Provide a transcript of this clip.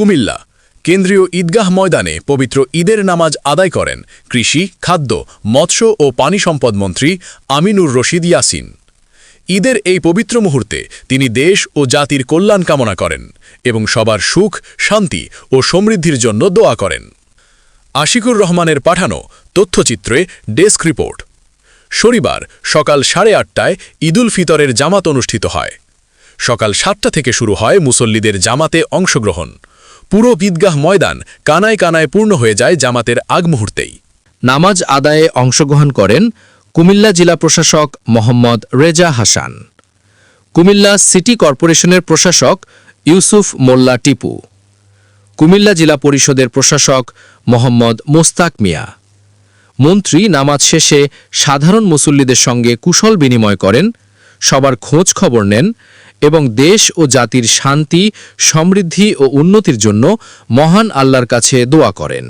কুমিল্লা কেন্দ্রীয় ঈদগাহ ময়দানে পবিত্র ঈদের নামাজ আদায় করেন কৃষি, খাদ্য, মৎস্য ও পানি সম্পদ মন্ত্রী আমিনুর রশিদ ইয়াসিন। ঈদের এই পবিত্র মুহূর্তে তিনি দেশ ও জাতির কল্যাণ কামনা করেন এবং সবার সুখ, শান্তি ও সমৃদ্ধির জন্য দোয়া করেন। আশিকুর রহমানের পাঠানো তথ্যচিত্রে ডেস্ক রিপোর্ট। শনিবার সকাল 8:30টায় ঈদুল ফিতরের জামাত অনুষ্ঠিত হয়। সকাল 7টা থেকে শুরু হয় মুসল্লিদের জামাতে অংশগ্রহণ। পুরো ঈদগাহ ময়দান কানায় কানায় পূর্ণ হয়ে যায় জামাতের আগ মুহূর্তেই। নামাজ আদায়ে অংশগ্রহণ করেন কুমিল্লা জেলা প্রশাসক মোহাম্মদ রেজা হাসান, কুমিল্লা সিটি কর্পোরেশনের প্রশাসক ইউসুফ মোল্লা টিপু, কুমিল্লা জেলা পরিষদের প্রশাসক মোহাম্মদ মোস্তাক মিয়া। মন্ত্রী নামাজ শেষে সাধারণ মুসল্লিদের সঙ্গে কুশল বিনিময় করেন, সবার খোঁজ খবর নেন এবং দেশ ও জাতির শান্তি, সমৃদ্ধি ও উন্নতির জন্য মহান আল্লাহর কাছে দোয়া করেন।